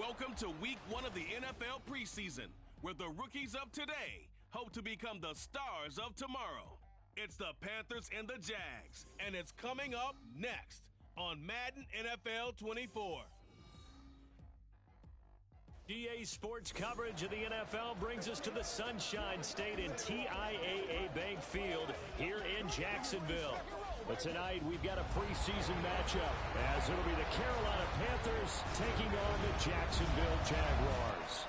Welcome to week 1 of the NFL preseason, where the rookies of today hope to become the stars of tomorrow. It's the Panthers and the Jags, and it's coming up next on Madden NFL 24. EA Sports coverage of the NFL brings us to the Sunshine State in TIAA Bank Field here in Jacksonville. But tonight we've got a preseason matchup as it'll be the Carolina Panthers taking on the Jacksonville Jaguars.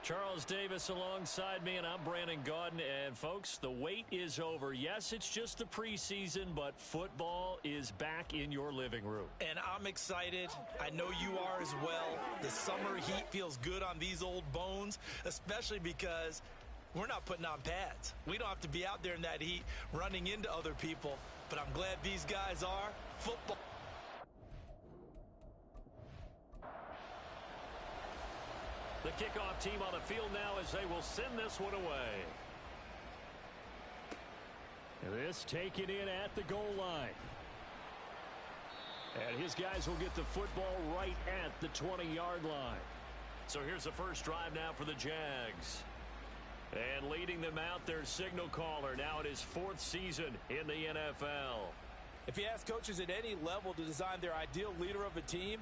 Charles Davis alongside me, and I'm Brandon Gaudin. And, folks, the wait is over. Yes, it's just the preseason, but football is back in your living room. And I'm excited. I know you are as well. The summer heat feels good on these old bones, especially because we're not putting on pads. We don't have to be out there in that heat running into other people. But I'm glad these guys are. Football. The kickoff team on the field now as they will send this one away. This taken in at the goal line. And his guys will get the football right at the 20-yard line. So here's the first drive now for the Jags. And leading them out, their signal caller now in his 4th season in the NFL. If you ask coaches at any level to design their ideal leader of a team,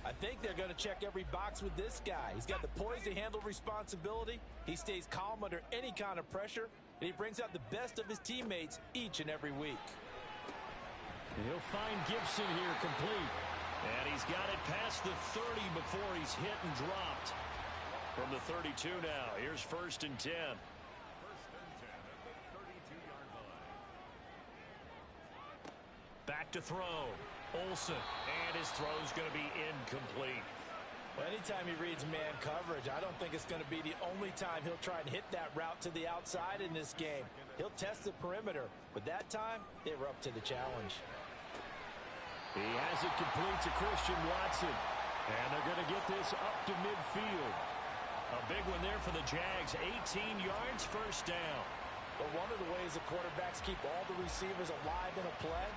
I think they're going to check every box with this guy. He's got the poise to handle responsibility. He stays calm under any kind of pressure, and he brings out the best of his teammates each and every week. And he'll find Gibson here complete. And he's got it past the 30 before he's hit and dropped. From the 32 now, here's 1st and 10. 1st and 10 at the 32-yard line. Back to throw. Olsen, and his throw's going to be incomplete. Well, anytime he reads man coverage, I don't think it's going to be the only time he'll try and hit that route to the outside in this game. He'll test the perimeter, but that time, they were up to the challenge. He has it complete to Christian Watson, and they're going to get this up to midfield. A big one there for the Jags, 18 yards, 1st down. But one of the ways the quarterbacks keep all the receivers alive in a play,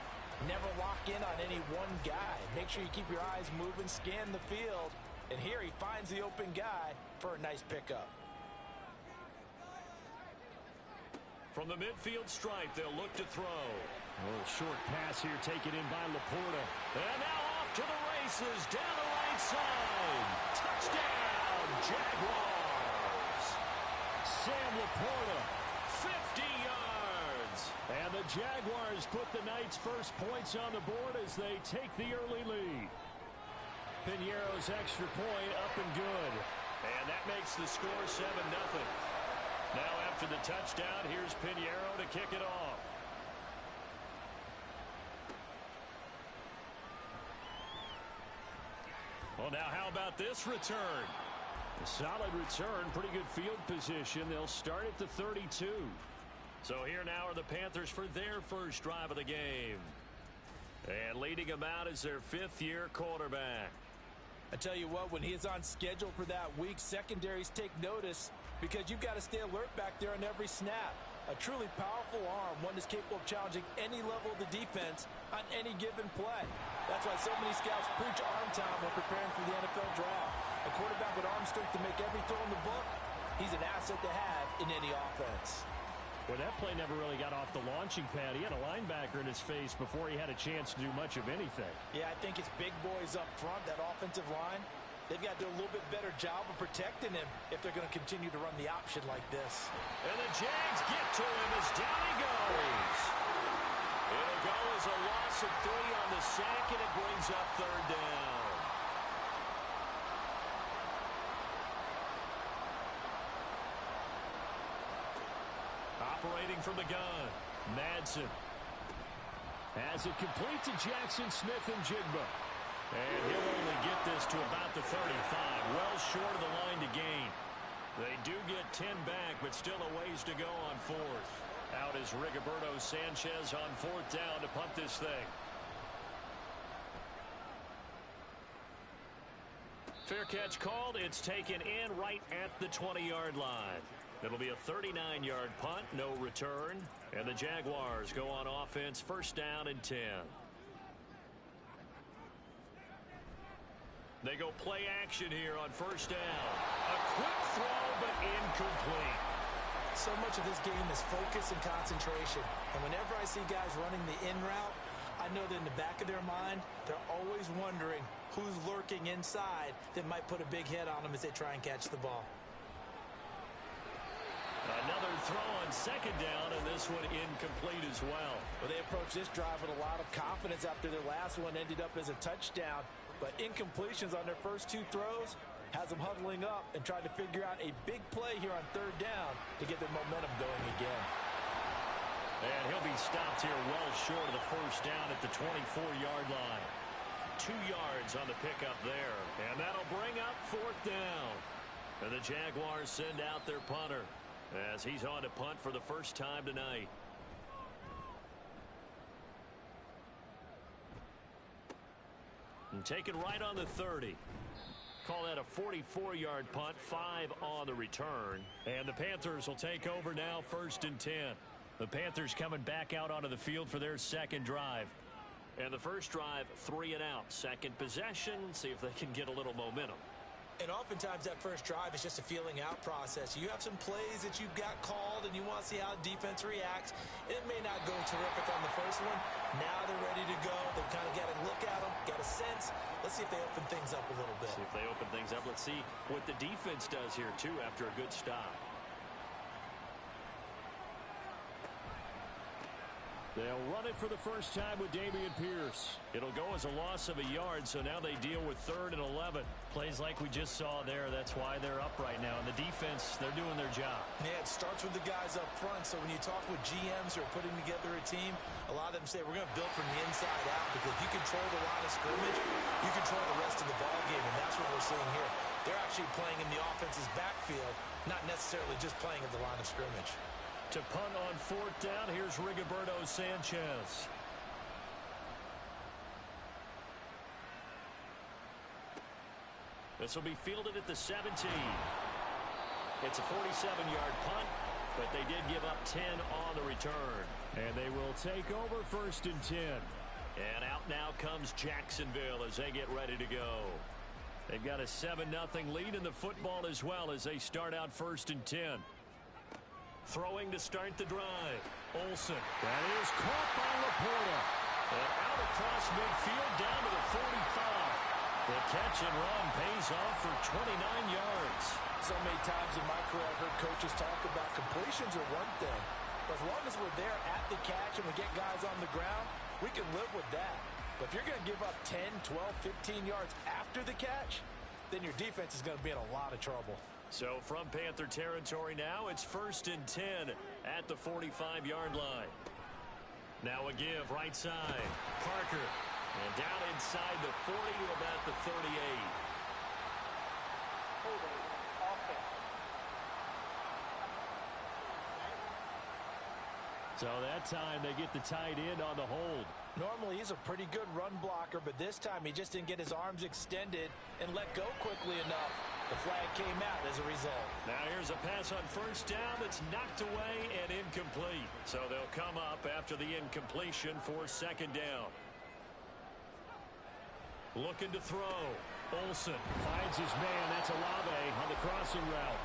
never lock in on any one guy. Make sure you keep your eyes moving, scan the field. And here he finds the open guy for a nice pickup. From the midfield stripe, they'll look to throw. A little short pass here taken in by Laporta. And now off to the races down the right side. Touchdown, Jaguars. Sam Laporta, 50 yards. And the Jaguars put the Knights' first points on the board as they take the early lead. Piñeiro's extra point up and good. And that makes the score 7-0. Now after the touchdown, here's Piñeiro to kick it off. Well, now how about this return? A solid return, pretty good field position. They'll start at the 32. So here now are the Panthers for their first drive of the game. And leading them out is their 5th-year quarterback. I tell you what, when he is on schedule for that week, secondaries take notice because you've got to stay alert back there on every snap. A truly powerful arm, one that's capable of challenging any level of the defense on any given play. That's why so many scouts preach arm time when preparing for the NFL draft. A quarterback with arm strength to make every throw in the book, he's an asset to have in any offense. Well, that play never really got off the launching pad. He had a linebacker in his face before he had a chance to do much of anything. Yeah, I think it's big boys up front, that offensive line. They've got to do a little bit better job of protecting him if they're going to continue to run the option like this. And the Jags get to him as down he goes. It'll go as a loss of 3 on the sack, and it brings up 3rd down. Operating from the gun, Madsen has it complete to Jackson Smith and Jigba. And he'll only get this to about the 35, well short of the line to gain. They do get 10 back, but still a ways to go on 4th. Out is Rigoberto Sanchez on 4th down to punt this thing. Fair catch called. It's taken in right at the 20-yard line. It'll be a 39-yard punt, no return. And the Jaguars go on offense, 1st down and 10. They go play action here on first down. A quick throw, but incomplete. So much of this game is focus and concentration. And whenever I see guys running the in route, I know that in the back of their mind, they're always wondering who's lurking inside that might put a big hit on them as they try and catch the ball. Another throw on second down, and this one incomplete as well. Well, they approached this drive with a lot of confidence after their last one ended up as a touchdown. But incompletions on their first two throws has them huddling up and trying to figure out a big play here on third down to get their momentum going again. And he'll be stopped here well short of the first down at the 24-yard line. 2 yards on the pickup there. And that'll bring up fourth down. And the Jaguars send out their punter as he's on to punt for the first time tonight. And taken right on the 30. Call that a 44-yard punt, 5 on the return. And the Panthers will take over now, 1st and 10. The Panthers coming back out onto the field for their second drive. And the first drive, 3 and out. Second possession, see if they can get a little momentum. And oftentimes that first drive is just a feeling out process. You have some plays that you've got called and you want to see how the defense reacts. It may not go terrific on the first one. Now they're ready to go. They've kind of got to look at them, got a sense. Let's see if they open things up a little bit. See if they open things up. Let's see what the defense does here, too, after a good stop. They'll run it for the first time with Dameon Pierce. It'll go as a loss of a yard, so now they deal with 3rd and 11. Plays like we just saw there, that's why they're up right now. And the defense, they're doing their job. Yeah, it starts with the guys up front, so when you talk with GMs who are putting together a team, a lot of them say we're going to build from the inside out because you control the line of scrimmage, you control the rest of the ball game, and that's what we're seeing here. They're actually playing in the offense's backfield, not necessarily just playing at the line of scrimmage. To punt on 4th down, here's Rigoberto Sanchez. This will be fielded at the 17. It's a 47-yard punt, but they did give up 10 on the return. And they will take over 1st and 10. And out now comes Jacksonville as they get ready to go. They've got a 7-0 lead in the football as well as they start out 1st and 10. Throwing to start the drive. Olsen. That is caught by Laporta. And out across midfield down to the 45. The catch and run pays off for 29 yards. So many times in my career I've heard coaches talk about completions are one thing. But as long as we're there at the catch and we get guys on the ground, we can live with that. But if you're going to give up 10, 12, 15 yards after the catch, then your defense is going to be in a lot of trouble. So from Panther territory now, it's 1st and 10 at the 45-yard line. Now a give right side. Parker. And down inside the 40 to about the 38. So that time they get the tight end on the hold. Normally he's a pretty good run blocker, but this time he just didn't get his arms extended and let go quickly enough. The flag came out as a result. Now here's a pass on 1st down that's knocked away and incomplete. So they'll come up after the incompletion for 2nd down. Looking to throw. Olsen finds his man. That's Olave on the crossing route.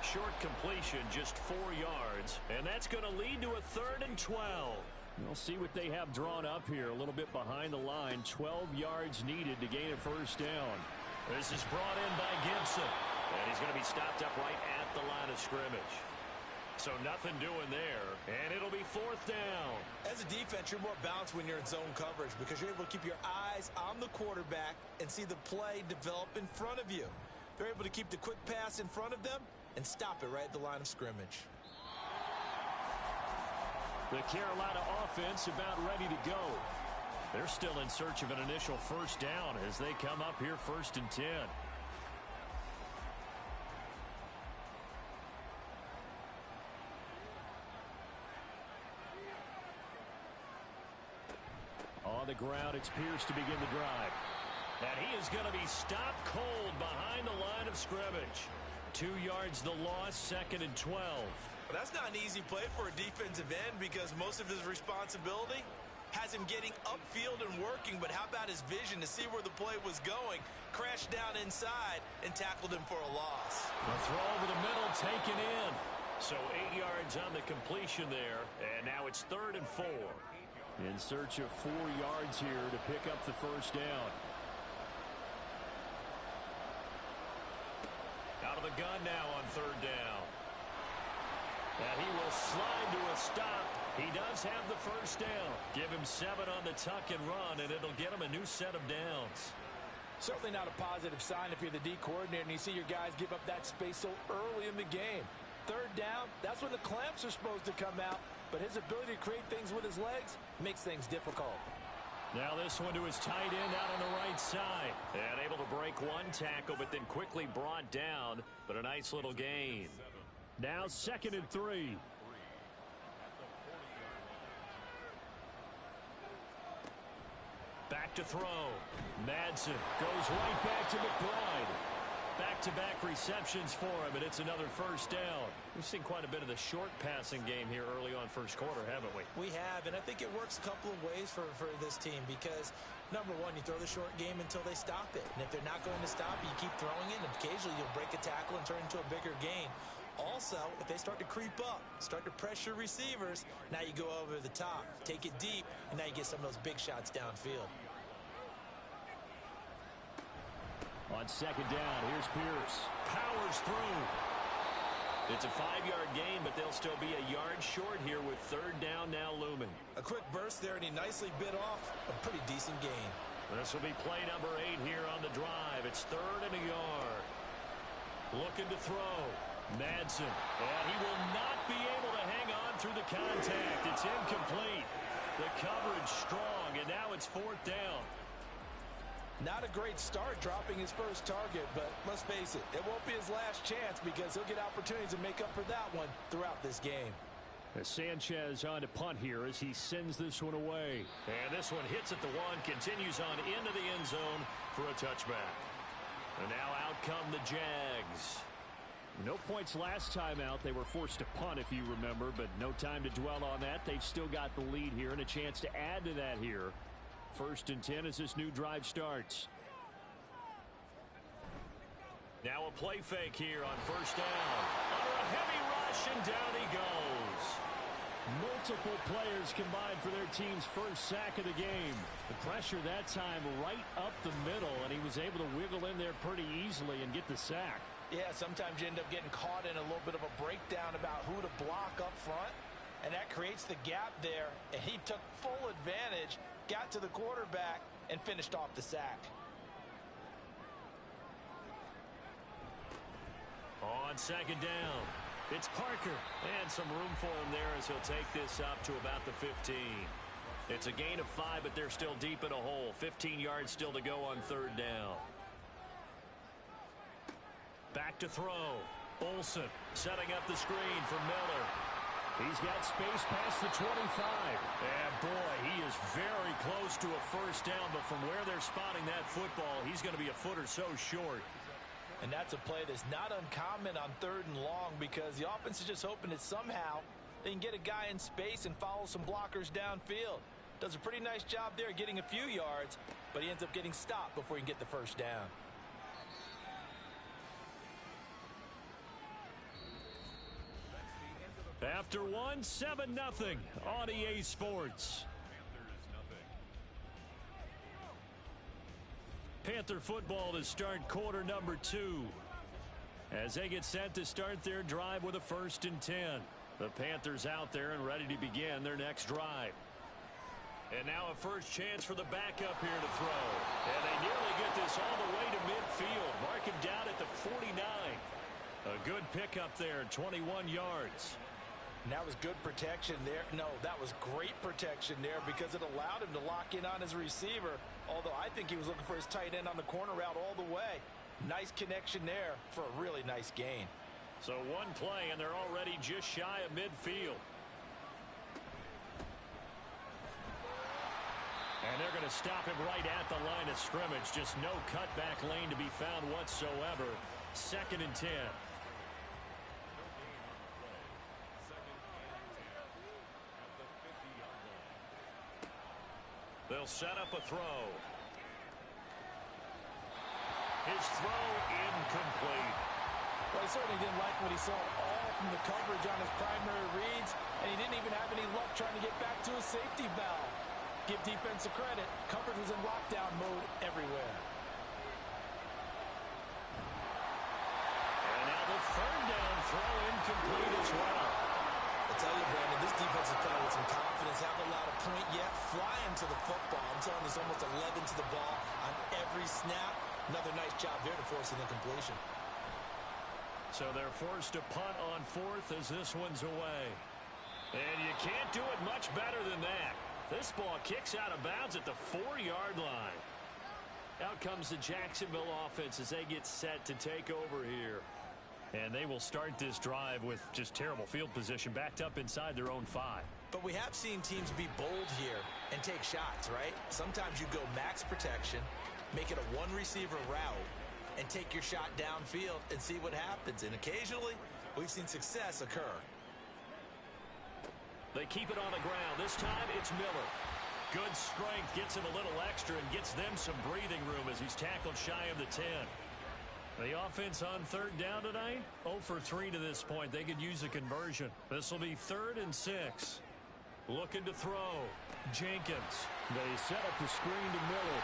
Short completion, just 4 yards. And that's going to lead to a 3rd and 12. We'll see what they have drawn up here. A little bit behind the line. 12 yards needed to gain a 1st down. This is brought in by Gibson. And he's going to be stopped up right at the line of scrimmage. So nothing doing there. And it'll be 4th down. As a defense, you're more balanced when you're in zone coverage because you're able to keep your eyes on the quarterback and see the play develop in front of you. They're able to keep the quick pass in front of them and stop it right at the line of scrimmage. The Carolina offense about ready to go. They're still in search of an initial 1st down as they come up here 1st and 10. On the ground, it's Pierce to begin the drive. And he is going to be stopped cold behind the line of scrimmage. 2 yards the loss, 2nd and 12. But that's not an easy play for a defensive end because most of his responsibility has him getting upfield and working, but how about his vision to see where the play was going? Crashed down inside and tackled him for a loss. The throw over the middle taken in. So 8 yards on the completion there, and now it's 3rd and 4. In search of 4 yards here to pick up the first down. Out of the gun now on 3rd down. And he will slide to a stop. He does have the first down. Give him 7 on the tuck and run, and it'll get him a new set of downs. Certainly not a positive sign if you're the D coordinator and you see your guys give up that space so early in the game. 3rd down, that's when the clamps are supposed to come out, but his ability to create things with his legs makes things difficult. Now this one to his tight end out on the right side. And able to break one tackle, but then quickly brought down, but a nice little gain. Now 2nd and 3. Back to throw. Madsen goes right back to McBride. Back-to-back receptions for him, and it's another first down. We've seen quite a bit of the short passing game here early on first quarter, haven't we? We have, and I think it works a couple of ways for this team because, number one, you throw the short game until they stop it. And if they're not going to stop it, you keep throwing it, and occasionally you'll break a tackle and turn it into a bigger gain. Also, if they start to creep up, start to pressure receivers, now you go over the top, take it deep, and now you get some of those big shots downfield. On 2nd down, here's Pierce. Powers through. It's a 5-yard gain, but they'll still be a yard short here with 3rd down now looming. A quick burst there, and he nicely bit off a pretty decent gain. This will be play number 8 here on the drive. It's 3rd and a yard. Looking to throw. Madsen. And he will not be able to hang on through the contact. It's incomplete. The coverage strong, and now it's 4th down. Not a great start dropping his first target, but let's face it, it won't be his last chance because he'll get opportunities to make up for that one throughout this game. Sanchez on to punt here as he sends this one away. And this one hits at the 1, continues on into the end zone for a touchback. And now out come the Jags. No points last time out. They were forced to punt, if you remember, but no time to dwell on that. They've still got the lead here and a chance to add to that here. 1st and 10 as this new drive starts. Now a play fake here on 1st down. Under a heavy rush, and down he goes. Multiple players combined for their team's first sack of the game. The pressure that time right up the middle, and he was able to wiggle in there pretty easily and get the sack. Yeah, sometimes you end up getting caught in a little bit of a breakdown about who to block up front, and that creates the gap there, and he took full advantage, got to the quarterback, and finished off the sack. On 2nd down, it's Parker, and some room for him there as he'll take this up to about the 15. It's a gain of 5, but they're still deep in a hole. 15 yards still to go on 3rd down. Back to throw. Olsen setting up the screen for Miller. He's got space past the 25. And boy, he is very close to a first down, but from where they're spotting that football, he's going to be a foot or so short. And that's a play that's not uncommon on 3rd and long because the offense is just hoping that somehow they can get a guy in space and follow some blockers downfield. Does a pretty nice job there getting a few yards, but he ends up getting stopped before he can get the first down. After one, 7-0 on EA Sports. Panther football to start quarter number 2. As they get set to start their drive with a 1st and 10. The Panthers out there and ready to begin their next drive. And now a first chance for the backup here to throw. And they nearly get this all the way to midfield. Mark him down at the 49. A good pickup there, 21 yards. And that was good protection there. No, that was great protection there because it allowed him to lock in on his receiver. Although I think he was looking for his tight end on the corner route all the way. Nice connection there for a really nice gain. So one play and they're already just shy of midfield. And they're going to stop him right at the line of scrimmage. Just no cutback lane to be found whatsoever. 2nd and 10. They'll set up a throw. His throw incomplete. Well, he certainly didn't like what he saw all from the coverage on his primary reads, and he didn't even have any luck trying to get back to his safety valve. Give defense a credit. Coverage was in lockdown mode everywhere. And now the third down throw incomplete as well. I tell you, Brandon, this defense is playing with some confidence. Haven't allowed a point yet. Flying to the football. I'm telling you, there's almost 11 to the ball on every snap. Another nice job there to force an incompletion. So they're forced to punt on fourth as this one's away. And you can't do it much better than that. This ball kicks out of bounds at the 4-yard line. Out comes the Jacksonville offense as they get set to take over here. And they will start this drive with just terrible field position, backed up inside their own 5. But we have seen teams be bold here and take shots, right? Sometimes you go max protection, make it a one-receiver route, and take your shot downfield and see what happens. And occasionally, we've seen success occur. They keep it on the ground. This time, it's Miller. Good strength, gets him a little extra and gets them some breathing room as he's tackled shy of the 10. The offense on third down tonight, 0 for 3 to this point. They could use a conversion. This will be 3rd and 6. Looking to throw. Jenkins. They set up the screen to Miller.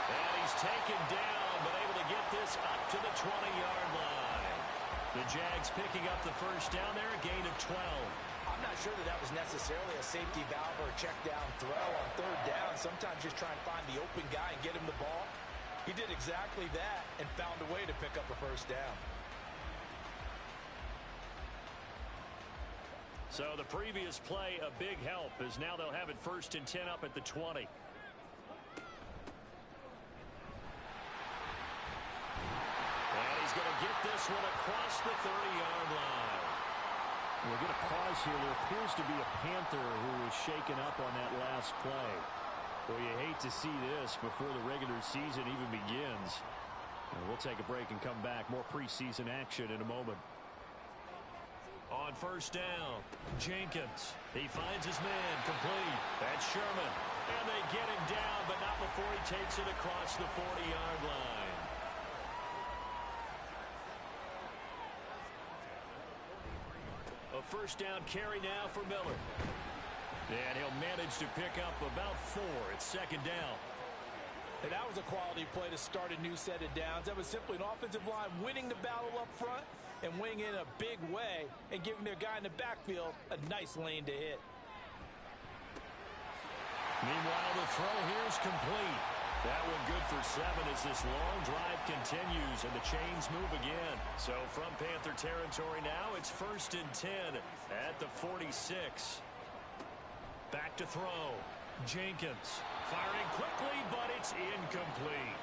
And he's taken down, but able to get this up to the 20-yard line. The Jags picking up the first down there, a gain of 12. I'm not sure that was necessarily a safety valve or a check down throw on third down. Sometimes just try and find the open guy and get him the ball. He did exactly that and found a way to pick up a first down. So the previous play, a big help, as now they'll have it 1st and 10 up at the 20. And he's going to get this one across the 30-yard line. We'll get a pause here. There appears to be a Panther who was shaken up on that last play. Well, you hate to see this before the regular season even begins. And we'll take a break and come back. More preseason action in a moment. On first down, Jenkins. He finds his man complete. That's Sherman. And they get him down, but not before he takes it across the 40-yard line. A first down carry now for Miller. And he'll manage to pick up about 4. It's 2nd down. And that was a quality play to start a new set of downs. That was simply an offensive line winning the battle up front and winning in a big way and giving their guy in the backfield a nice lane to hit. Meanwhile, the throw here is complete. That one good for 7 as this long drive continues and the chains move again. So from Panther territory now, it's 1st and 10 at the 46. Back to throw. Jenkins firing quickly, but it's incomplete.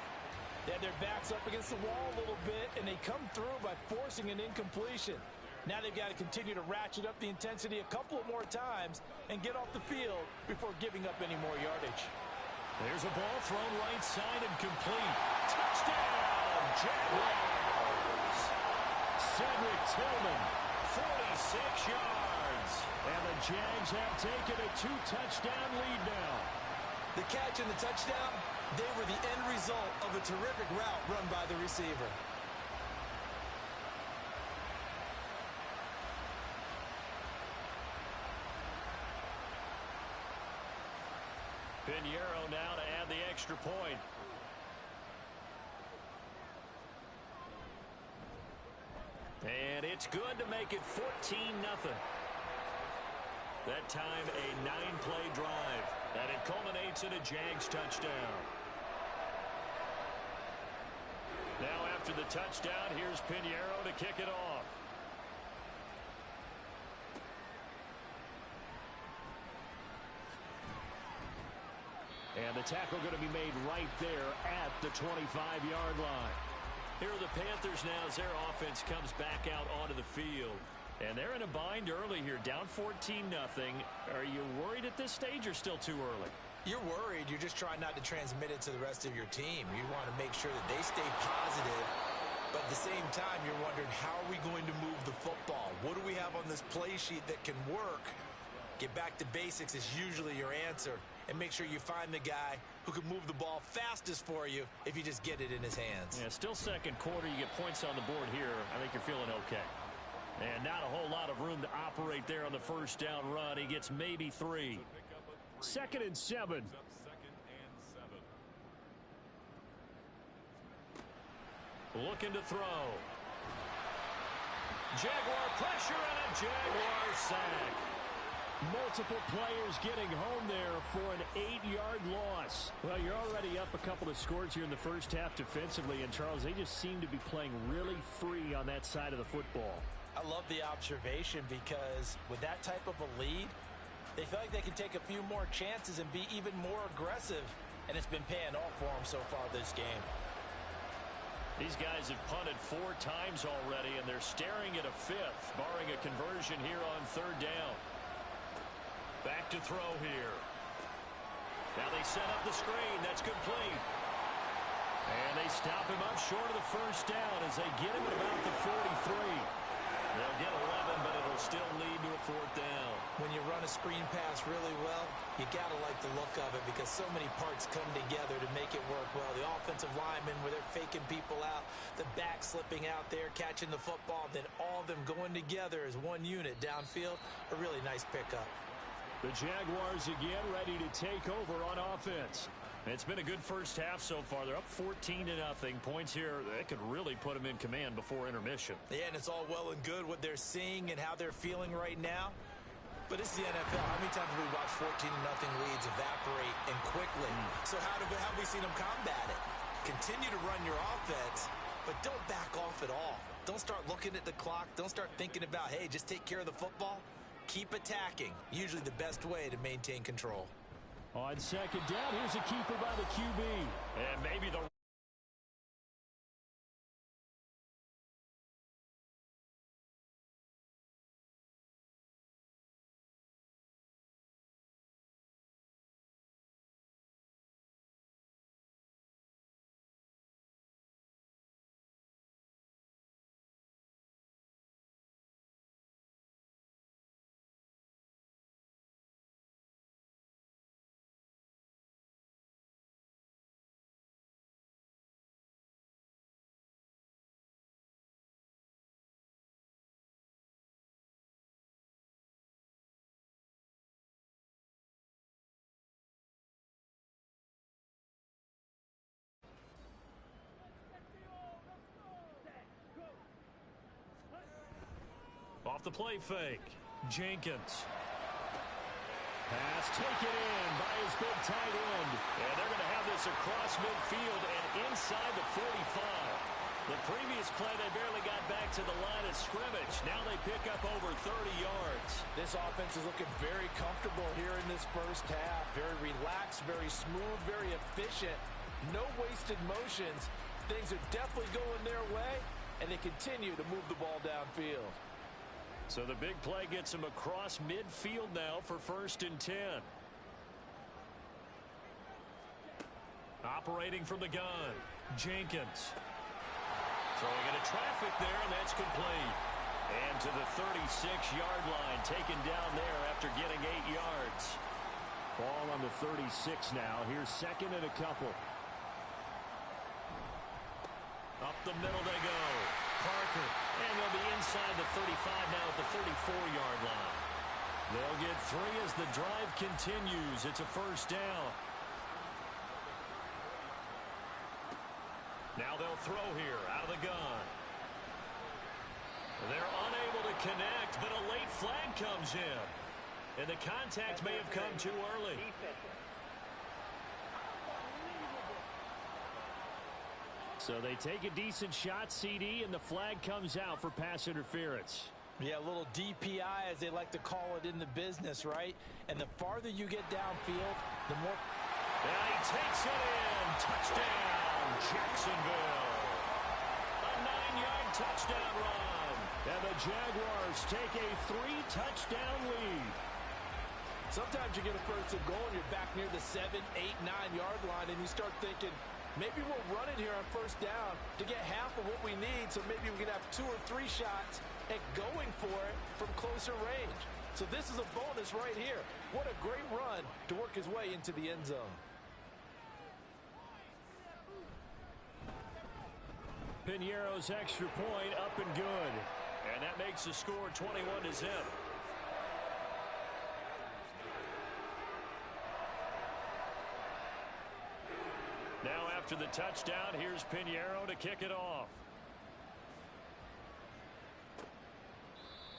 They had their backs up against the wall a little bit, and they come through by forcing an incompletion. Now they've got to continue to ratchet up the intensity a couple of more times and get off the field before giving up any more yardage. There's a ball thrown right side and complete. Touchdown, Jaguars! Cedric Tillman, 46 yards. And the Jags have taken a 2-touchdown lead now. The catch and the touchdown, they were the end result of a terrific route run by the receiver. Pinheiro now to add the extra point. And it's good to make it 14-0. That time a 9-play drive. And it culminates in a Jags touchdown. Now after the touchdown, here's Pinheiro to kick it off. And the tackle going to be made right there at the 25-yard line. Here are the Panthers now as their offense comes back out onto the field. And they're in a bind early here, down 14-0. Are you worried at this stage or still too early? You're worried. You're just trying not to transmit it to the rest of your team. You want to make sure that they stay positive. But at the same time, you're wondering, how are we going to move the football? What do we have on this play sheet that can work Get back to basics is usually your answer, and make sure you find the guy who can move the ball fastest for you if you just get it in his hands. Yeah, still second quarter. You get points on the board here. I think you're feeling okay. And not a whole lot of room to operate there on the first down run. He gets maybe 3. 2nd and 7. Looking to throw. Jaguar pressure and a Jaguar sack. Multiple players getting home there for an 8-yard loss. Well, you're already up a couple of scores here in the first half defensively, and Charles, they just seem to be playing really free on that side of the football. I love the observation because with that type of a lead, they feel like they can take a few more chances and be even more aggressive, and it's been paying off for them so far this game. These guys have punted 4 times already, and they're staring at a 5th, barring a conversion here on 3rd down. Back to throw here. Now they set up the screen. That's complete. And they stop him up short of the first down as they get him at about the 43. They'll get 11, but it'll still lead to a 4th down. When you run a screen pass really well, you got to like the look of it because so many parts come together to make it work well. The offensive linemen where they're faking people out, the back slipping out there, catching the football, then all of them going together as one unit downfield. A really nice pickup. The Jaguars again ready to take over on offense. It's been a good first half so far. They're up 14-0. Points here that could really put them in command before intermission. Yeah, and it's all well and good what they're seeing and how they're feeling right now. But it's the NFL. How many times have we watched 14-0 leads evaporate and quickly? So how have we seen them combat it? Continue to run your offense, but don't back off at all. Don't start looking at the clock. Don't start thinking about, hey, just take care of the football. Keep attacking. Usually the best way to maintain control. On 2nd down, here's a keeper by the QB. And maybe the off the play fake. Jenkins. Pass taken in by his big tight end. And they're going to have this across midfield and inside the 45. The previous play, they barely got back to the line of scrimmage. Now they pick up over 30 yards. This offense is looking very comfortable here in this first half. Very relaxed, very smooth, very efficient. No wasted motions. Things are definitely going their way, and they continue to move the ball downfield. So the big play gets him across midfield now for 1st and 10. Operating from the gun, Jenkins. Throwing into traffic there, and that's complete. And to the 36-yard line, taken down there after getting 8 yards. Ball on the 36 now. Here's 2nd and a couple. Up the middle they go. Parker, and they'll be inside the 35 now at the 34-yard line. They'll get 3 as the drive continues. It's a 1st down. Now they'll throw here out of the gun. They're unable to connect, but a late flag comes in. And the contact may have come too early. So they take a decent shot, CD, and the flag comes out for pass interference. Yeah, a little DPI, as they like to call it in the business, right? And the farther you get downfield, the more... And he takes it in. Touchdown, Jacksonville. A 9-yard touchdown run. And the Jaguars take a 3-touchdown lead. Sometimes you get a first and goal, and you're back near the 7, 8, 9-yard line, and you start thinking, maybe we'll run it here on 1st down to get half of what we need, so maybe we can have 2 or 3 shots at going for it from closer range. So this is a bonus right here. What a great run to work his way into the end zone. Piñeiro's extra point up and good. And that makes the score 21-0. Now after the touchdown, here's Piñeiro to kick it off.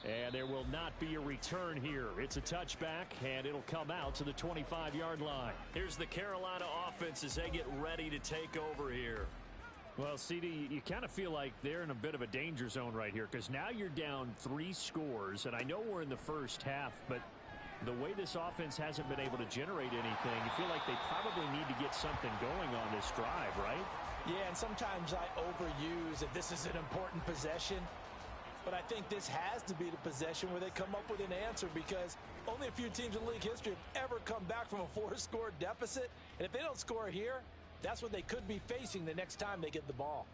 And there will not be a return here. It's a touchback, and it'll come out to the 25-yard line. Here's the Carolina offense as they get ready to take over here. Well, CD, you kind of feel like they're in a bit of a danger zone right here because now you're down 3 scores, and I know we're in the first half, but the way this offense hasn't been able to generate anything, you feel like they probably need to get something going on this drive, right? Yeah, and sometimes I overuse that this is an important possession. But I think this has to be the possession where they come up with an answer because only a few teams in league history have ever come back from a 4-score deficit. And if they don't score here, that's what they could be facing the next time they get the ball.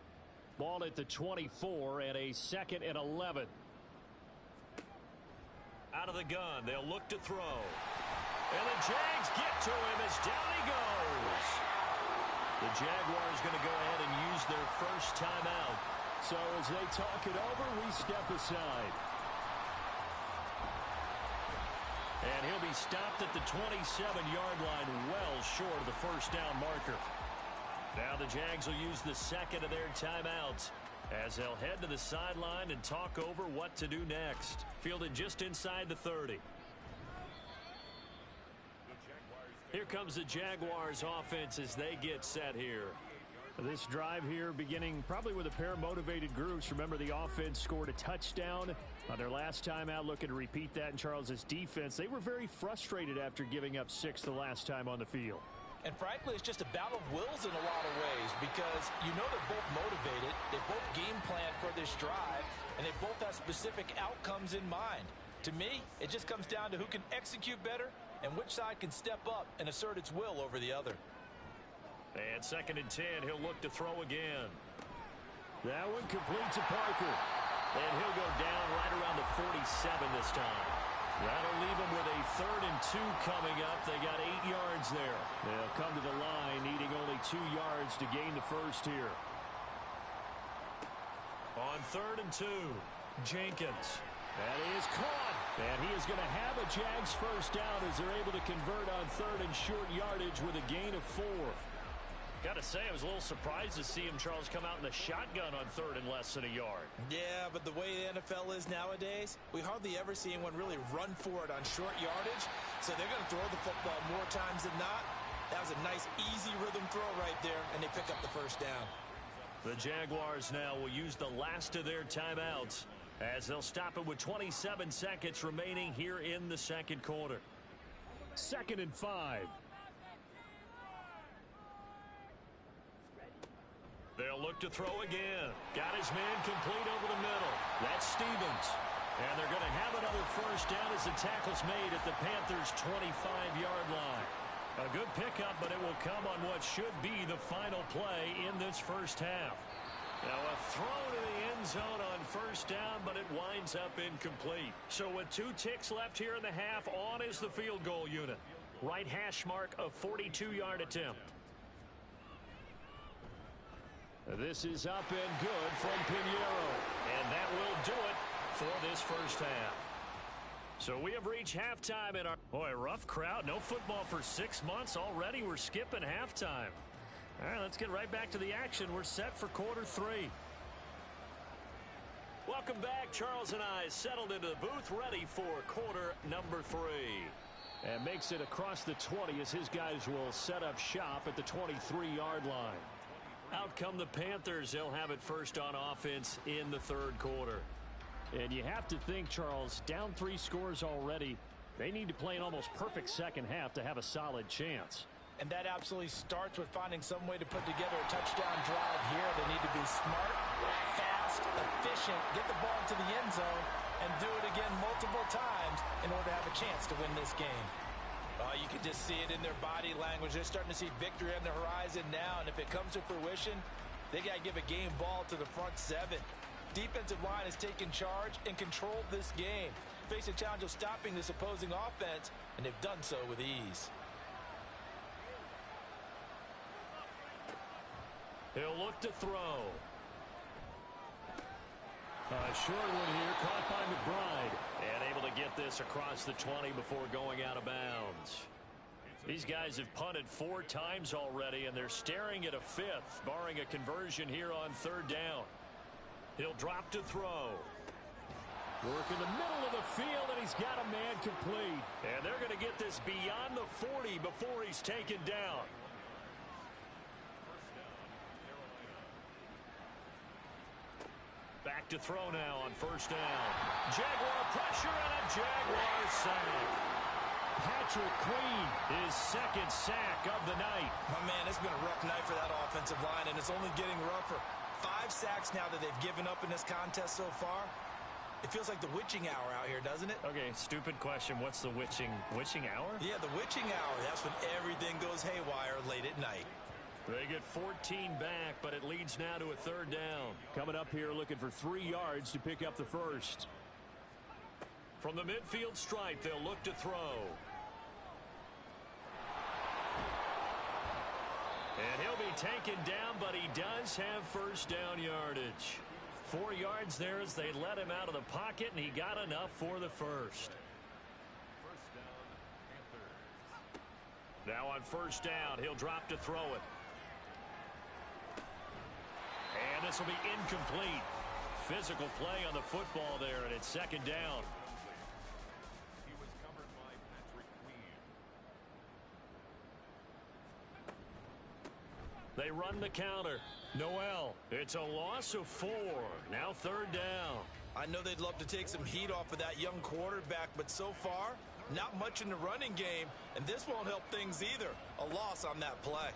Ball at the 24 and a 2nd and 11. Out of the gun, they'll look to throw. And the Jags get to him as down he goes. The Jaguars going to go ahead and use their first timeout. So as they talk it over, we step aside. And he'll be stopped at the 27-yard line, well short of the first down marker. Now the Jags will use the second of their timeouts as they'll head to the sideline and talk over what to do next. Fielded just inside the 30. Here comes the Jaguars offense as they get set here. This drive here beginning probably with a pair of motivated groups. Remember, the offense scored a touchdown on their last time out. Looking to repeat that in Charles's defense. They were very frustrated after giving up 6 the last time on the field. And frankly, it's just a battle of wills in a lot of ways because you know they're both motivated. They both game plan for this drive, and they both have specific outcomes in mind. To me, it just comes down to who can execute better and which side can step up and assert its will over the other. And 2nd and 10, he'll look to throw again. That one complete to Parker. And he'll go down right around the 47 this time. That'll leave him with a 3rd and 2 coming up. They got 8 yards there. They'll come to the line needing only 2 yards to gain the first here. On 3rd and 2, Jenkins. That is caught. And he is going to have a Jags first down as they're able to convert on 3rd and short yardage with a gain of 4. Got to say, I was a little surprised to see him, Charles, come out in the shotgun on 3rd and less than a yard. Yeah, but the way the NFL is nowadays, we hardly ever see anyone really run for it on short yardage. So they're going to throw the football more times than not. That was a nice, easy rhythm throw right there, and they pick up the first down. The Jaguars now will use the last of their timeouts as they'll stop it with 27 seconds remaining here in the second quarter. 2nd and 5. They'll look to throw again. Got his man complete over the middle. That's Stevens. And they're going to have another first down as the tackle's made at the Panthers' 25-yard line. A good pickup, but it will come on what should be the final play in this first half. Now a throw to the end zone on first down, but it winds up incomplete. So with 2 ticks left here in the half, on is the field goal unit. Right hash mark, a 42-yard attempt. This is up and good from Piñeiro. And that will do it for this first half. So we have reached halftime in our... Boy, rough crowd. No football for 6 months already. We're skipping halftime. All right, let's get right back to the action. We're set for quarter 3. Welcome back. Charles and I settled into the booth ready for quarter number 3. And makes it across the 20 as his guys will set up shop at the 23-yard line. Out come the Panthers. They'll have it first on offense in the 3rd quarter. And you have to think, Charles, down 3 scores already. They need to play an almost perfect second half to have a solid chance. And that absolutely starts with finding some way to put together a touchdown drive here. They need to be smart, fast, efficient, get the ball into the end zone, and do it again multiple times in order to have a chance to win this game. You can just see it in their body language. They're starting to see victory on the horizon now, and if it comes to fruition, they got to give a game ball to the front 7. defensive line has taken charge and controlled this game. Face a challenge of stopping this opposing offense, and they've done so with ease. He'll look to throw. A short one here, caught by McBride. And able to get this across the 20 before going out of bounds. These guys have punted 4 times already, and they're staring at a 5th, barring a conversion here on 3rd down. He'll drop to throw. Work in the middle of the field, and he's got a man complete. And they're going to get this beyond the 40 before he's taken down. Back to throw now on 1st down. Jaguar pressure and a Jaguar sack. Patrick Queen, his 2nd sack of the night. My man, it's been a rough night for that offensive line, and it's only getting rougher. 5 sacks now that they've given up in this contest so far. It feels like the witching hour out here, doesn't it? Okay, stupid question. What's the witching hour? Yeah, the witching hour. That's when everything goes haywire late at night. They get 14 back, but it leads now to a 3rd down. Coming up here looking for 3 yards to pick up the 1st. From the midfield stripe, they'll look to throw. And he'll be taken down, but he does have 1st down yardage. 4 yards there as they let him out of the pocket, and he got enough for the 1st. Now on 1st down, he'll drop to throw it. And this will be incomplete. Physical play on the football there, and it's 2nd down. He was covered by Patrick Queen. They run the counter. Noel, it's a loss of 4. Now 3rd down. I know they'd love to take some heat off of that young quarterback, but so far, not much in the running game, and this won't help things either. A loss on that play.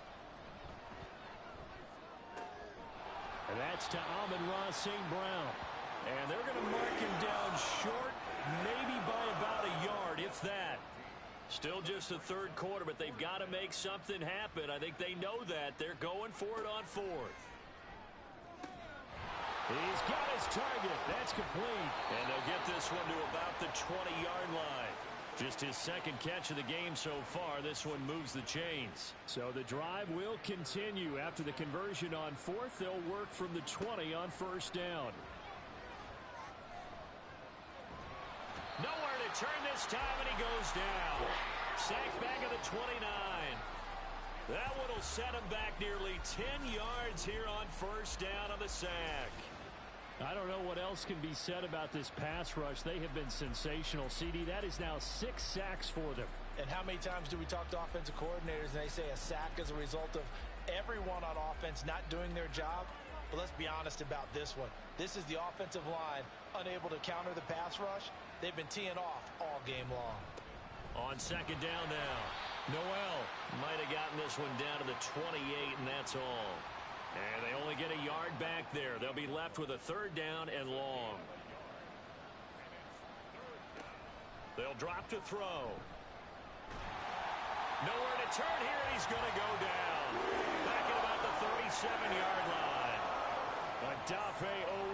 And that's to Amon-Ra St. Brown. And they're going to mark him down short, maybe by about a yard, if that. Still just the 3rd quarter, but they've got to make something happen. I think they know that. They're going for it on 4th. He's got his target. That's complete. And they'll get this one to about the 20-yard line. Just his 2nd catch of the game so far. This one moves the chains. So the drive will continue. After the conversion on 4th, they'll work from the 20 on 1st down. Nowhere to turn this time, and he goes down. Sacked back at the 29. That one will set him back nearly 10 yards here on 1st down on the sack. I don't know what else can be said about this pass rush. They have been sensational. CD, that is now 6 sacks for them. And how many times do we talk to offensive coordinators and they say a sack is a result of everyone on offense not doing their job? But let's be honest about this one. This is the offensive line unable to counter the pass rush. They've been teeing off all game long. On 2nd down now. Noel might have gotten this one down to the 28, and that's all. And they only get a yard back there. They'll be left with a 3rd down and long. They'll drop to throw. Nowhere to turn here, and he's going to go down. Back at about the 37-yard line. Odafe Owe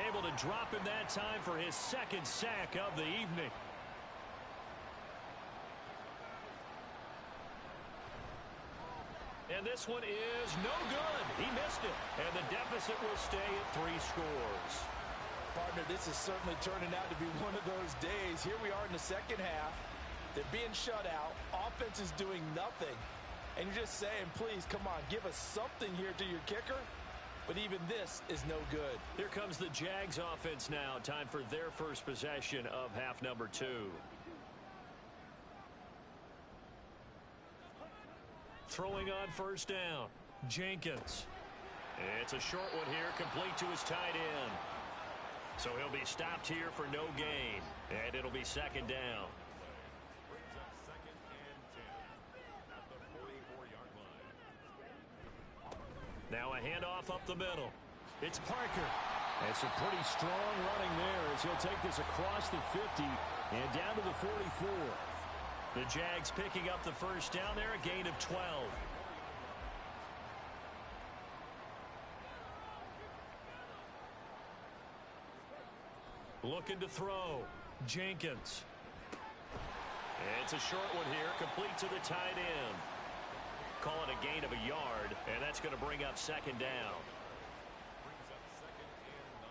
able to drop him that time for his 2nd sack of the evening. And this one is no good. He missed it. And the deficit will stay at 3 scores. Partner, this is certainly turning out to be one of those days. Here we are in the 2nd half. They're being shut out. Offense is doing nothing. And you're just saying, please, come on, give us something here to your kicker. But even this is no good. Here comes the Jags offense now. Time for their first possession of half number 2. Throwing on 1st down. Jenkins. It's a short one here, complete to his tight end. So he'll be stopped here for no gain. And it'll be 2nd down. Brings up 2nd and 10 at the 44-yard line. Now a handoff up the middle. It's Parker. And some pretty strong running there as he'll take this across the 50 and down to the 44. The Jags picking up the 1st down there, a gain of 12. Looking to throw. Jenkins. It's a short one here, complete to the tight end. Call it a gain of a yard, and that's going to bring up second down. Brings up second and 9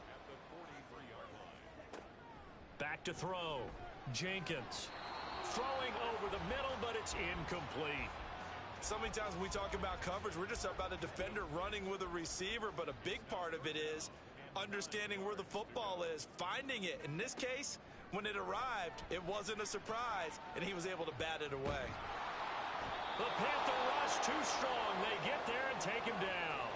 at the 43-yard line. Back to throw. Jenkins. Throwing over the middle, but it's incomplete. So many times when we talk about coverage, we're just about a defender running with a receiver, but a big part of it is understanding where the football is, finding it. In this case, when it arrived, it wasn't a surprise, and he was able to bat it away. The Panther rush too strong. They get there and take him down.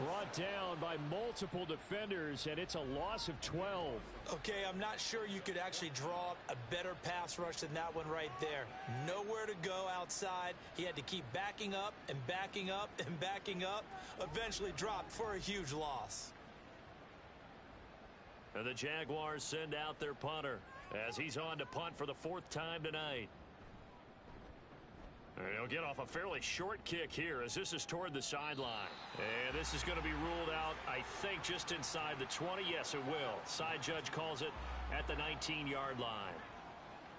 Brought down by multiple defenders, and it's a loss of 12. Okay, I'm not sure you could actually draw up a better pass rush than that one right there. Nowhere to go outside. He had to keep backing up and backing up and backing up. Eventually dropped for a huge loss. And the Jaguars send out their punter as he's on to punt for the 4th time tonight. And he'll get off a fairly short kick here as this is toward the sideline. And this is going to be ruled out, I think, just inside the 20. Yes, it will. Side judge calls it at the 19-yard line.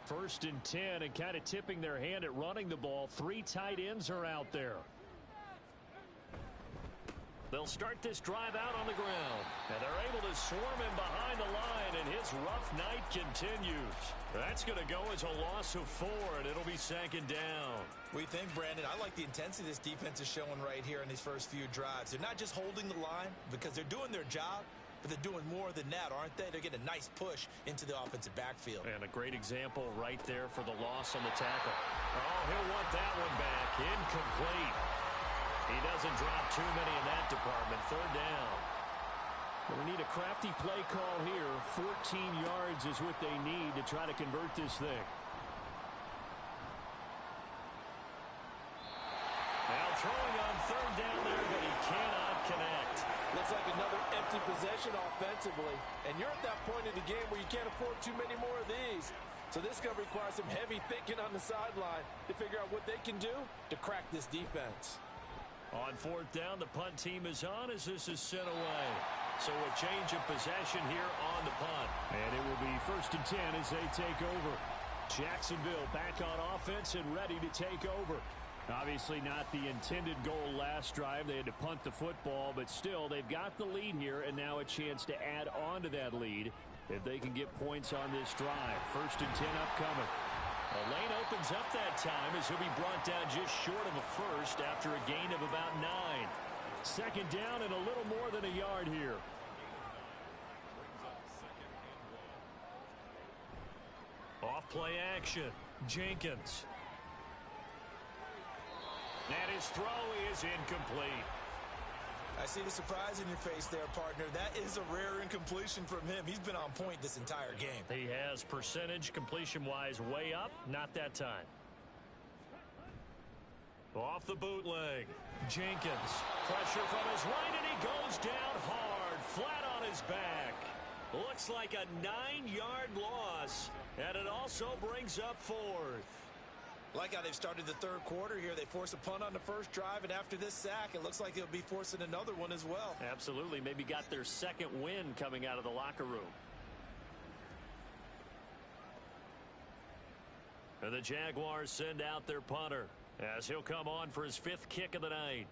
1st and 10, and kind of tipping their hand at running the ball. 3 tight ends are out there. They'll start this drive out on the ground. And they're able to swarm him behind the line, and his rough night continues. That's going to go as a loss of 4, and it'll be second down. We think, Brandon, I like the intensity this defense is showing right here in these first few drives. They're not just holding the line because they're doing their job, but they're doing more than that, aren't they? They're getting a nice push into the offensive backfield. And a great example right there for the loss on the tackle. Oh, he'll want that one back. Incomplete. He doesn't drop too many in that department. 3rd down. We need a crafty play call here. 14 yards is what they need to try to convert this thing. Now throwing on 3rd down there, but he cannot connect. Looks like another empty possession offensively. And you're at that point in the game where you can't afford too many more of these. So this is going to require some heavy thinking on the sideline to figure out what they can do to crack this defense. On 4th down, the punt team is on as this is sent away. So a change of possession here on the punt. And it will be 1st and 10 as they take over. Jacksonville back on offense and ready to take over. Obviously not the intended goal last drive. They had to punt the football, but still they've got the lead here and now a chance to add on to that lead if they can get points on this drive. 1st and 10 upcoming. The lane opens up that time as he'll be brought down just short of a first after a gain of about 9. 2nd down and a little more than a yard here. Off play action. Jenkins. And his throw is incomplete. I see the surprise in your face there, partner. That is a rare incompletion from him. He's been on point this entire game. He has percentage completion-wise way up. Not that time. Off the bootleg. Jenkins. Pressure from his right, and he goes down hard. Flat on his back. Looks like a 9-yard loss. And it also brings up 4th. Like how they've started the 3rd quarter here. They force a punt on the first drive, and after this sack, it looks like they'll be forcing another one as well. Absolutely. Maybe got their 2nd win coming out of the locker room. And the Jaguars send out their punter as he'll come on for his 5th kick of the night.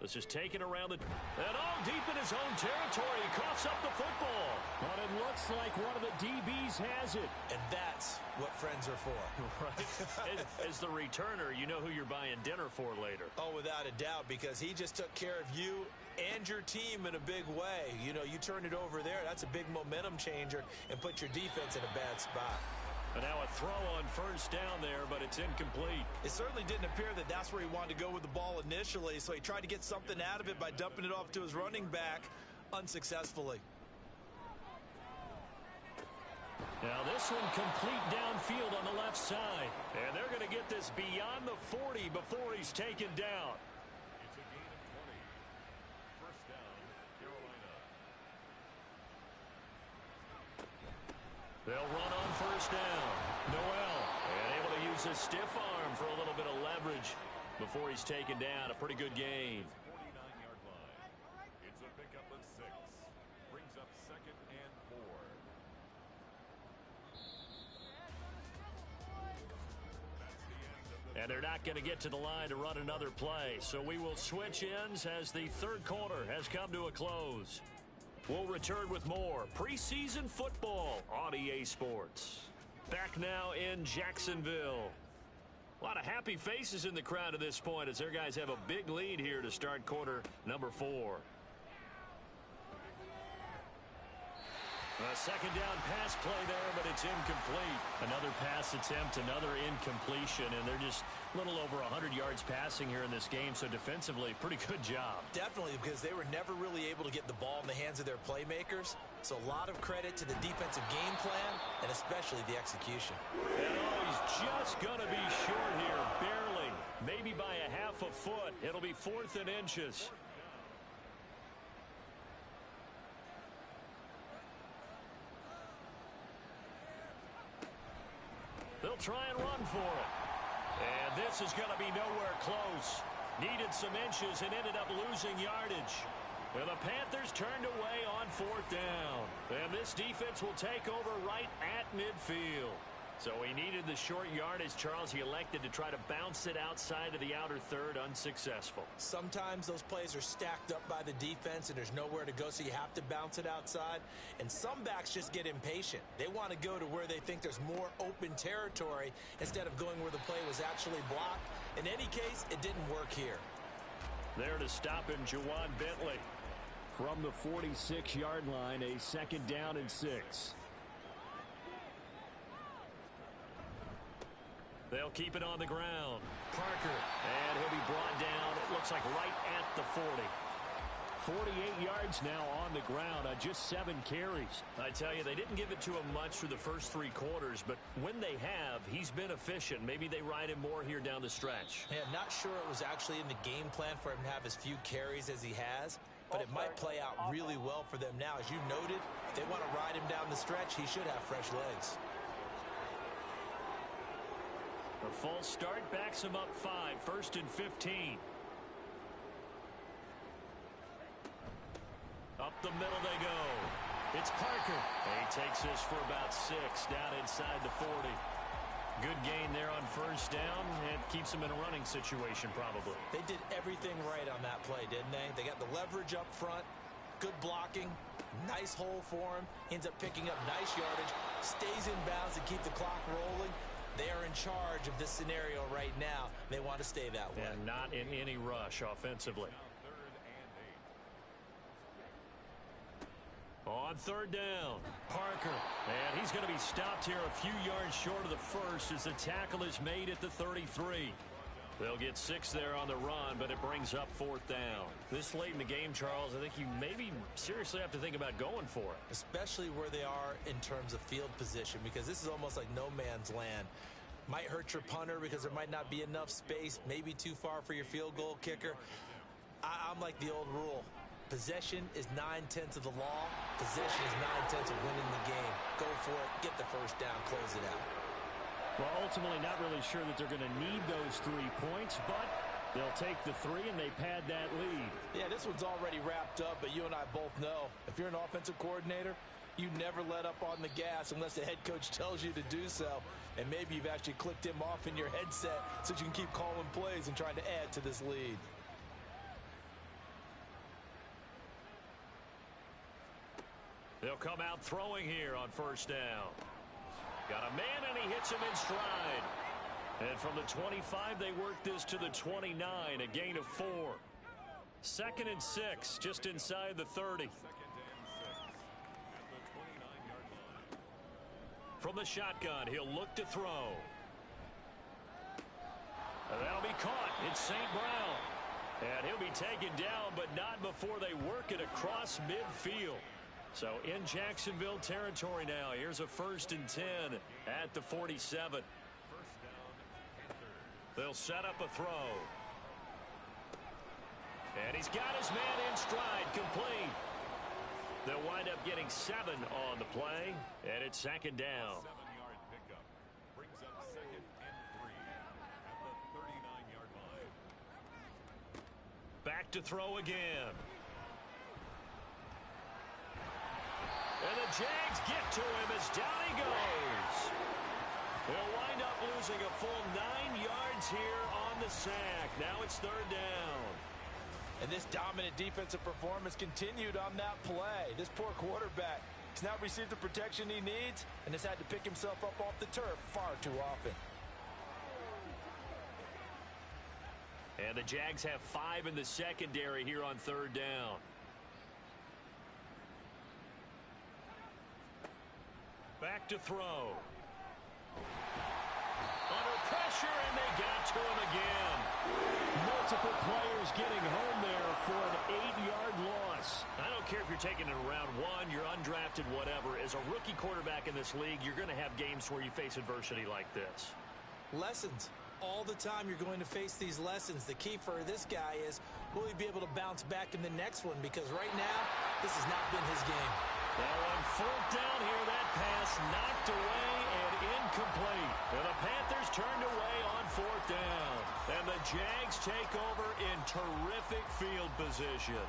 This is taken around the... And all deep in his own territory. He coughs up the football. But it looks like one of the DBs has it. And that's what friends are for. Right. As the returner, you know who you're buying dinner for later. Oh, without a doubt, because he just took care of you and your team in a big way. You know, you turn it over there. That's a big momentum changer and put your defense in a bad spot. And now a throw on 1st down there, but it's incomplete. It certainly didn't appear that that's where he wanted to go with the ball initially, so he tried to get something out of it by dumping it off to his running back unsuccessfully. Now this one complete downfield on the left side. And they're going to get this beyond the 40 before he's taken down. It's a gain of 20. 1st down, Carolina. They'll run on 1st down. Noel, and able to use his stiff arm for a little bit of leverage. before he's taken down. A pretty good gain. 49-yard line. It's a pickup of 6. Brings up 2nd and 4. And they're not going to get to the line to run another play. So we will switch ends as the third quarter has come to a close. We'll return with more preseason football on EA Sports. Back now in Jacksonville. A lot of happy faces in the crowd at this point as their guys have a big lead here to start quarter number 4. A second down pass play there, but it's incomplete. Another pass attempt, another incompletion, and they're just a little over 100 yards passing here in this game, so defensively, pretty good job. Definitely, because they were never really able to get the ball in the hands of their playmakers, so a lot of credit to the defensive game plan, and especially the execution. And he's just going to be short here, barely, maybe by a half a foot. It'll be 4th and inches. They'll try and run for it. And this is going to be nowhere close. Needed some inches and ended up losing yardage. Well, the Panthers turned away on 4th down. And this defense will take over right at midfield. So he needed the short yardage, Charles. He elected to try to bounce it outside of the outer third, unsuccessful. Sometimes those plays are stacked up by the defense and there's nowhere to go, so you have to bounce it outside. And some backs just get impatient. They want to go to where they think there's more open territory instead of going where the play was actually blocked. In any case, it didn't work here. There to stop him, Juwan Bentley. From the 46-yard line, a 2nd down and 6. They'll keep it on the ground. Parker, and he'll be brought down, it looks like right at the 40. 48 yards now on the ground on just 7 carries. I tell you, they didn't give it to him much for the first 3 quarters, but when they have, he's been efficient. Maybe they ride him more here down the stretch. Yeah, not sure it was actually in the game plan for him to have as few carries as he has, but it might play out really well for them now. As you noted, if they want to ride him down the stretch, he should have fresh legs. A false start backs him up 5, 1st and 15. Up the middle they go. It's Parker. He takes this for about 6 down inside the 40. Good gain there on 1st down. It keeps him in a running situation probably. They did everything right on that play, didn't they? They got the leverage up front, good blocking, nice hole for him, ends up picking up nice yardage, stays in bounds to keep the clock rolling. They are in charge of this scenario right now. They want to stay that way. And not in any rush offensively. On 3rd down, Parker. And he's going to be stopped here a few yards short of the first as the tackle is made at the 33. They'll get 6 there on the run, but it brings up 4th down. This late in the game, Charles, I think you maybe seriously have to think about going for it. Especially where they are in terms of field position, because this is almost like no man's land. Might hurt your punter because there might not be enough space, maybe too far for your field goal kicker. I'm like the old rule. Possession is 9/10 of the law. Possession is 9/10 of winning the game. Go for it, get the 1st down, close it out. Well, ultimately not really sure that they're going to need those 3 points, but they'll take the 3 and they pad that lead. Yeah, this one's already wrapped up, but you and I both know if you're an offensive coordinator, you never let up on the gas unless the head coach tells you to do so. And maybe you've actually clicked him off in your headset so you can keep calling plays and trying to add to this lead. They'll come out throwing here on 1st down. Got a man, and he hits him in stride. And from the 25, they work this to the 29, a gain of 4. 2nd and 6, just inside the 30. From the shotgun, he'll look to throw. And that'll be caught. It's St. Brown. And he'll be taken down, but not before they work it across midfield. So in Jacksonville territory now. Here's a 1st and 10 at the 47. They'll set up a throw. And he's got his man in stride, complete. They'll wind up getting 7 on the play, and it's 2nd down. 7-yard pickup brings up 2nd and 3 at the 39-yard line. Back to throw again. And the Jags get to him as down he goes. They'll wind up losing a full 9 yards here on the sack. Now it's third down. And this dominant defensive performance continued on that play. This poor quarterback has not received the protection he needs and has had to pick himself up off the turf far too often. And the Jags have 5 in the secondary here on third down. Back to throw. Under pressure, and they got to him again. Multiple players getting home there for an 8-yard loss. I don't care if you're taking it around 1, you're undrafted, whatever. As a rookie quarterback in this league, you're going to have games where you face adversity like this. Lessons. All the time you're going to face these lessons. The key for this guy is, will he be able to bounce back in the next one? Because right now, this has not been his game. Now on fourth down here, that pass knocked away and incomplete. And the Panthers turned away on fourth down. And the Jags take over in terrific field position.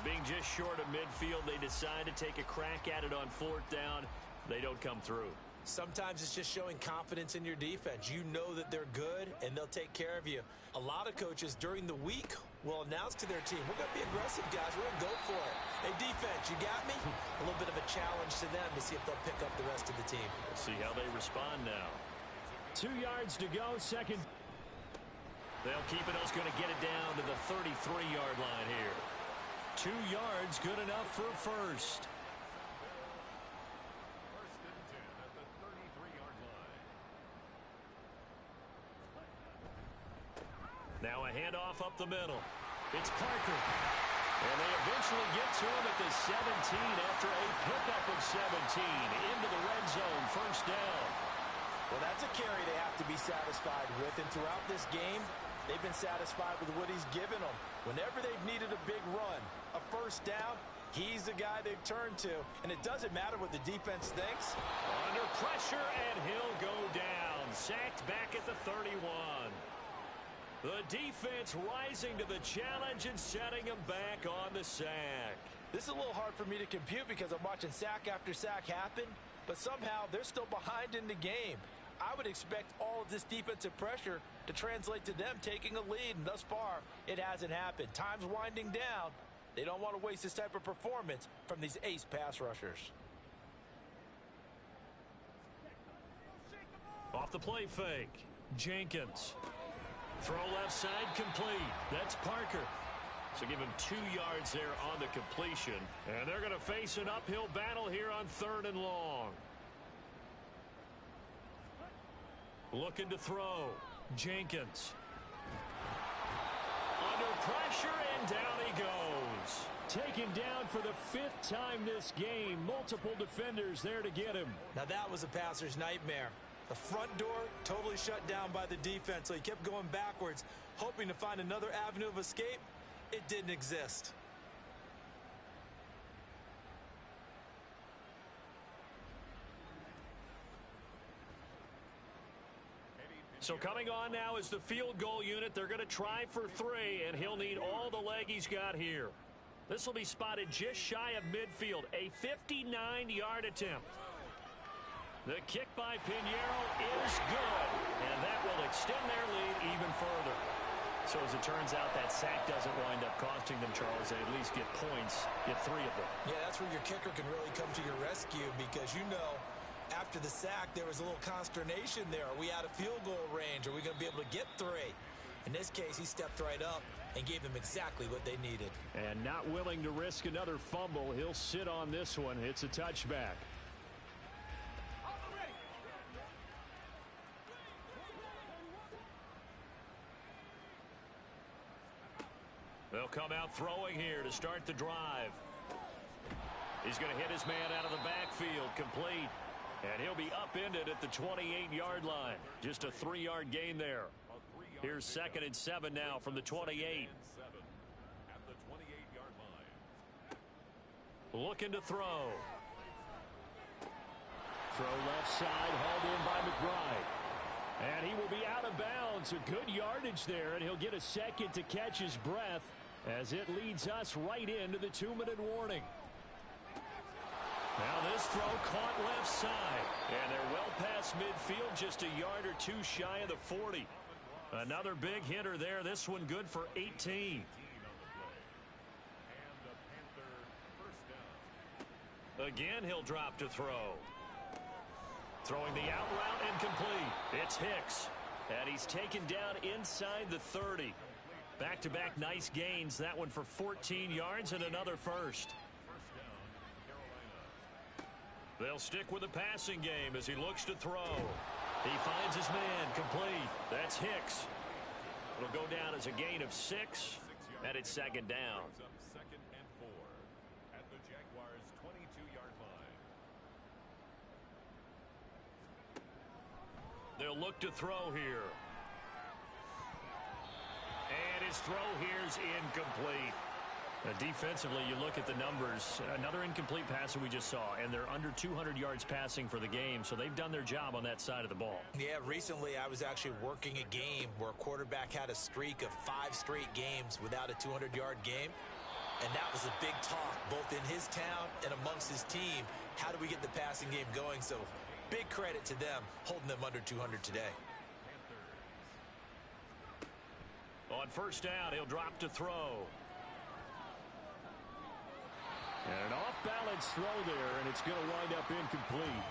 Being just short of midfield, they decide to take a crack at it on fourth down. They don't come through. Sometimes it's just showing confidence in your defense. You know that they're good, and they'll take care of you. A lot of coaches during the week will announce to their team, we're going to be aggressive, guys. We're going to go for it. Hey, defense, you got me? A little bit of a challenge to them to see if they'll pick up the rest of the team. We'll see how they respond now. 2 yards to go, second. They'll keep it. It's going to get it down to the 33-yard line here. 2 yards, good enough for a first. Now a handoff up the middle. It's Parker. And they eventually get to him at the 17 after a pickup of 17 into the red zone. First down. Well, that's a carry they have to be satisfied with. And throughout this game, they've been satisfied with what he's given them. Whenever they've needed a big run, a first down, he's the guy they've turned to. And it doesn't matter what the defense thinks. Under pressure, and he'll go down. Sacked back at the 31. The defense rising to the challenge and setting him back on the sack. This is a little hard for me to compute because I'm watching sack after sack happen, but somehow they're still behind in the game. I would expect all of this defensive pressure to translate to them taking a lead, and thus far, it hasn't happened. Time's winding down. They don't want to waste this type of performance from these ace pass rushers. Off the play fake, Jenkins. Throw left side complete. That's Parker. So give him 2 yards there on the completion. And they're going to face an uphill battle here on third and long. Looking to throw. Jenkins. Under pressure, and down he goes. Taken down for the 5th time this game. Multiple defenders there to get him. Now that was a passer's nightmare. The front door totally shut down by the defense, so he kept going backwards, hoping to find another avenue of escape. It didn't exist. So coming on now is the field goal unit. They're going to try for 3, and he'll need all the leg he's got here. This will be spotted just shy of midfield, a 59-yard attempt. The kick by Pinheiro is good, and that will extend their lead even further. So as it turns out, that sack doesn't wind up costing them, Charles. They at least get points, get 3 of them. Yeah, that's where your kicker can really come to your rescue because, you know, after the sack, there was a little consternation there. Are we out of field goal range? Are we going to be able to get 3? In this case, he stepped right up and gave them exactly what they needed. And not willing to risk another fumble, he'll sit on this one. It's a touchback. They'll come out throwing here to start the drive. He's going to hit his man out of the backfield, complete. And he'll be upended at the 28-yard line. Just a 3-yard gain there. Here's 2nd and 7 now from the 28. At the 28-yard line. Looking to throw. Throw left side, hauled in by McBride. And he will be out of bounds. A good yardage there, and he'll get a second to catch his breath as it leads us right into the 2-minute warning. Now this throw caught left side, and they're well past midfield, just a yard or two shy of the 40. Another big hitter there. This one good for 18. Again, he'll drop to throw. Throwing the out route and complete. It's Hicks. And he's taken down inside the 30. Back-to-back nice gains. That one for 14 yards and another first. They'll stick with the passing game as he looks to throw. He finds his man complete. That's Hicks. It'll go down as a gain of 6, and it's second down. Second and 4 at the Jaguars' 22-yard line. They'll look to throw here. And his throw here's incomplete. Defensively, you look at the numbers. Another incomplete pass that we just saw, and they're under 200 yards passing for the game, so they've done their job on that side of the ball. Yeah, recently I was actually working a game where a quarterback had a streak of 5 straight games without a 200-yard game, and that was a big talk both in his town and amongst his team. How do we get the passing game going? So big credit to them holding them under 200 today. On first down, he'll drop to throw. And an off-balance throw there, and it's going to wind up incomplete.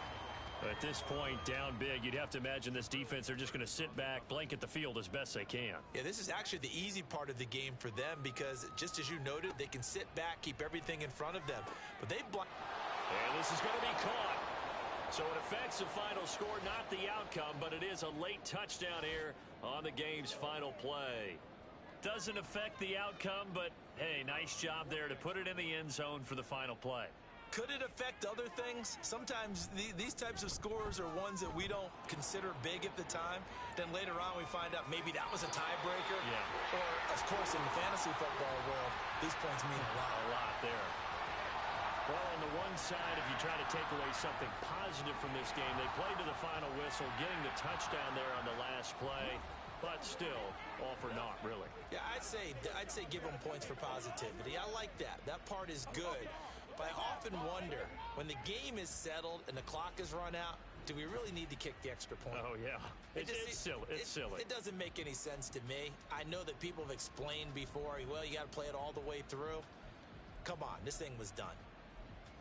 At this point, down big, you'd have to imagine this defense, they're just going to sit back, blanket the field as best they can. Yeah, this is actually the easy part of the game for them because, just as you noted, they can sit back, keep everything in front of them. But they've and this is going to be caught. So it affects the final score, not the outcome, but it is a late touchdown here on the game's final play. Doesn't affect the outcome, but hey, nice job there to put it in the end zone for the final play. Could it affect other things? Sometimes these types of scores are ones that we don't consider big at the time. Then later on we find out maybe that was a tiebreaker. Yeah. Or, of course, in the fantasy football world, these points mean a lot. A lot there. Well, on the one side, if you try to take away something positive from this game, they played to the final whistle, getting the touchdown there on the last play. But still, all for naught, really. Yeah, I'd say give them points for positivity. I like that. That part is good. But I often wonder, when the game is settled and the clock is run out, do we really need to kick the extra point? Oh, yeah. It's silly. It's silly. It doesn't make any sense to me. I know that people have explained before, well, you got to play it all the way through. Come on, this thing was done.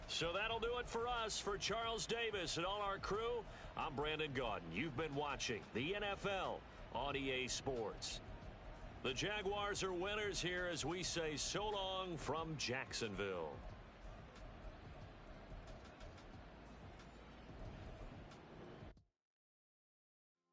So that'll do it for us. For Charles Davis and all our crew, I'm Brandon Gaudin. You've been watching the NFL on EA Sports. The Jaguars are winners here as we say so long from Jacksonville.